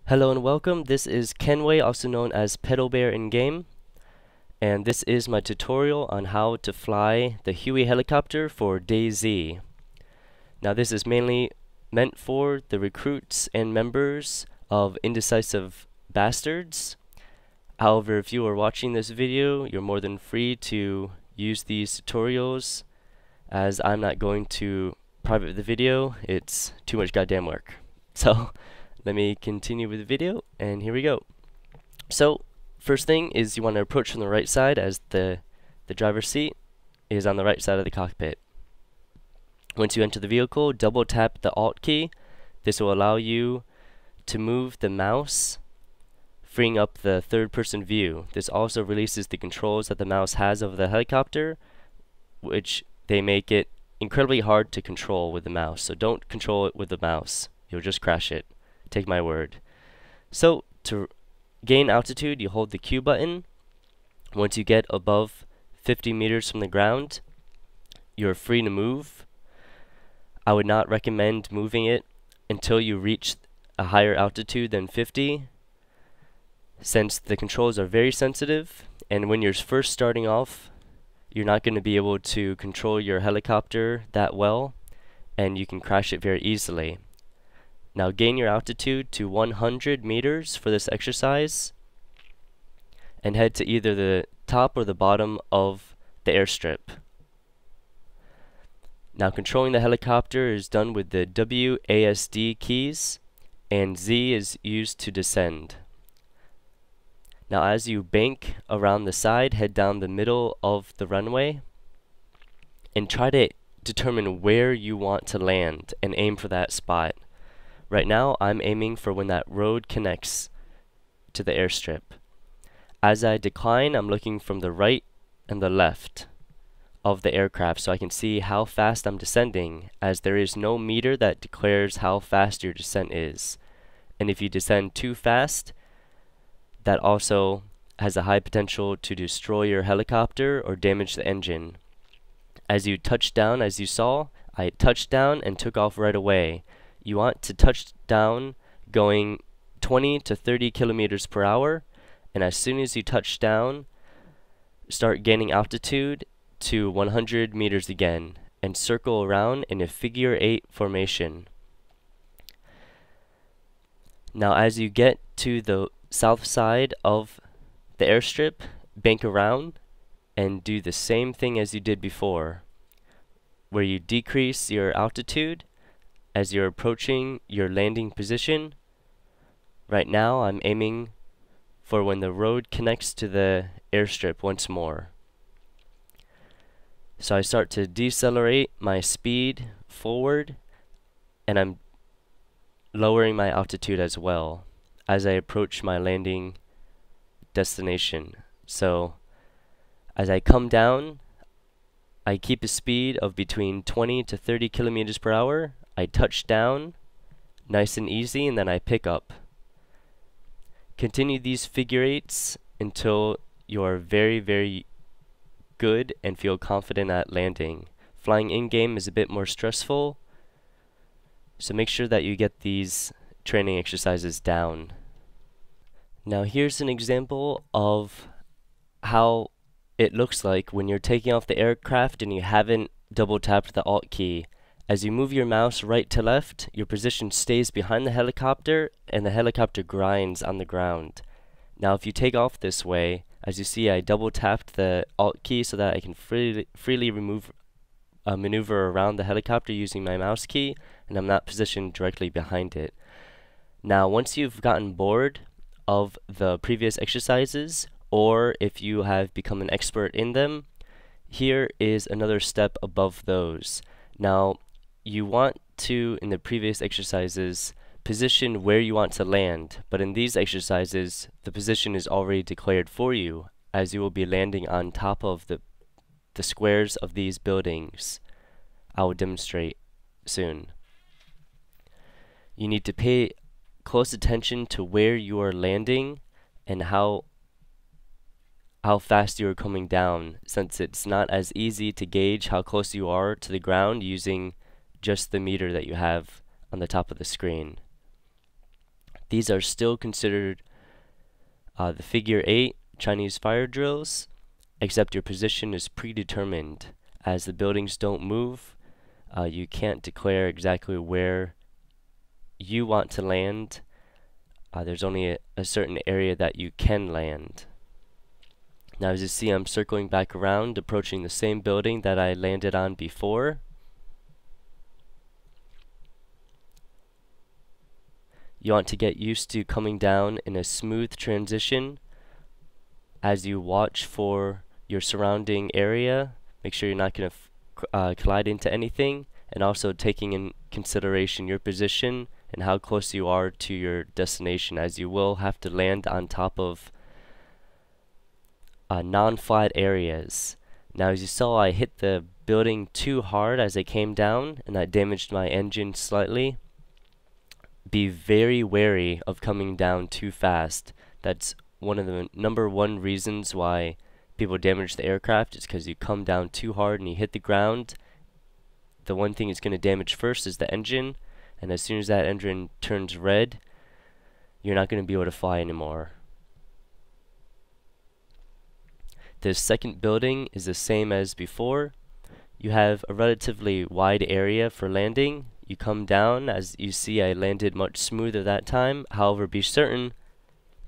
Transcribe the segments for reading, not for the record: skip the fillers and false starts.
Hello and welcome. This is Kenway, also known as Pedal Bear in game, and this is my tutorial on how to fly the Huey helicopter for DayZ. Now this is mainly meant for the recruits and members of Indecisive Bastards. However, if you are watching this video, you're more than free to use these tutorials, as I'm not going to private the video. It's too much goddamn work. So let me continue with the video, and here we go. So first thing is you want to approach from the right side, as the driver's seat is on the right side of the cockpit. Once you enter the vehicle, double tap the Alt key. This will allow you to move the mouse, freeing up the third person view. This also releases the controls that the mouse has over the helicopter, which they make it incredibly hard to control with the mouse. So don't control it with the mouse. You'll just crash it. Take my word. So to gain altitude, you hold the Q button. Once you get above 50 meters from the ground, you're free to move. I would not recommend moving it until you reach a higher altitude than 50, since the controls are very sensitive, and when you're first starting off, you're not going to be able to control your helicopter that well, and you can crash it very easily. Now gain your altitude to 100 meters for this exercise, and head to either the top or the bottom of the airstrip. Now controlling the helicopter is done with the WASD keys, and Z is used to descend. Now as you bank around the side, head down the middle of the runway, and try to determine where you want to land and aim for that spot. Right now, I'm aiming for when that road connects to the airstrip. As I decline, I'm looking from the right and the left of the aircraft so I can see how fast I'm descending, as there is no meter that declares how fast your descent is. And if you descend too fast, that also has a high potential to destroy your helicopter or damage the engine. As you touch down, as you saw, I touched down and took off right away. You want to touch down going 20 to 30 kilometers per hour, and as soon as you touch down, start gaining altitude to 100 meters again, and circle around in a figure 8 formation. Now as you get to the south side of the airstrip, bank around and do the same thing as you did before, where you decrease your altitude as you're approaching your landing position. Right now I'm aiming for when the road connects to the airstrip once more. So I start to decelerate my speed forward, and I'm lowering my altitude as well as I approach my landing destination. So as I come down, I keep a speed of between 20 to 30 kilometers per hour. I touch down nice and easy, and then I pick up. Continue these figure eights until you are very good and feel confident at landing. Flying in-game is a bit more stressful, so make sure that you get these training exercises down. Now here's an example of how it looks like when you're taking off the aircraft and you haven't double tapped the Alt key. As you move your mouse right to left, your position stays behind the helicopter, and the helicopter grinds on the ground. Now if you take off this way, as you see, I double tapped the Alt key so that I can freely maneuver around the helicopter using my mouse key, and I'm not positioned directly behind it. Now once you've gotten bored of the previous exercises, or if you have become an expert in them, here is another step above those. Now you want to, in the previous exercises, position where you want to land, but in these exercises the position is already declared for you, as you will be landing on top of the squares of these buildings. I will demonstrate soon. You need to pay close attention to where you are landing and how fast you are coming down, since it's not as easy to gauge how close you are to the ground using just the meter that you have on the top of the screen. These are still considered the figure 8 Chinese fire drills, except your position is predetermined. As the buildings don't move, you can't declare exactly where you want to land. There's only a certain area that you can land. Now as you see, I'm circling back around, approaching the same building that I landed on before. You want to get used to coming down in a smooth transition as you watch for your surrounding area. Make sure you're not going to collide into anything, and also taking in consideration your position and how close you are to your destination, as you will have to land on top of non-flat areas. Now as you saw, I hit the building too hard as I came down, and that damaged my engine slightly. Be very wary of coming down too fast. That's one of the #1 reasons why people damage the aircraft, is because you come down too hard and you hit the ground. The one thing it's going to damage first is the engine, and as soon as that engine turns red, you're not going to be able to fly anymore. The second building is the same as before. You have a relatively wide area for landing. You come down, as you see I landed much smoother that time. However, be certain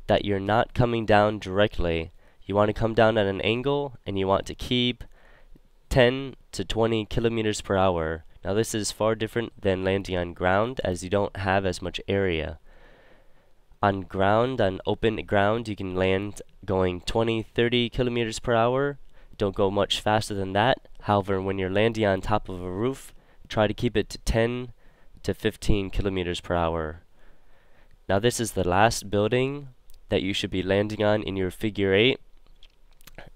that you're not coming down directly. You want to come down at an angle, and you want to keep 10 to 20 kilometers per hour. Now this is far different than landing on ground, as you don't have as much area. On ground, on open ground, you can land going 20-30 kilometers per hour. Don't go much faster than that. However, when you're landing on top of a roof, try to keep it to 10 to 15 kilometers per hour. Now this is the last building that you should be landing on in your figure 8,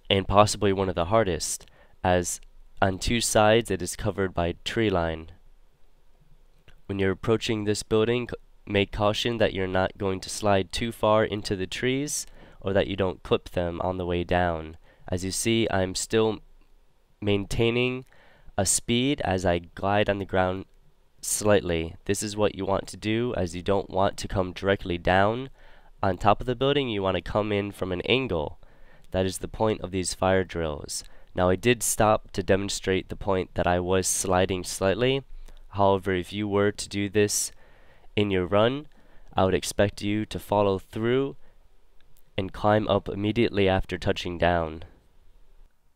and possibly one of the hardest, as on two sides it is covered by tree line. When you're approaching this building, make caution that you're not going to slide too far into the trees, or that you don't clip them on the way down. As you see, I'm still maintaining a speed as I glide on the ground slightly. This is what you want to do, as you don't want to come directly down on top of the building. You want to come in from an angle. That is the point of these fire drills. Now I did stop to demonstrate the point that I was sliding slightly. However, if you were to do this in your run, I would expect you to follow through and climb up immediately after touching down.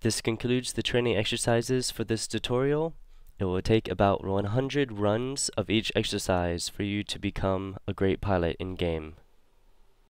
This concludes the training exercises for this tutorial. It will take about 100 runs of each exercise for you to become a great pilot in game.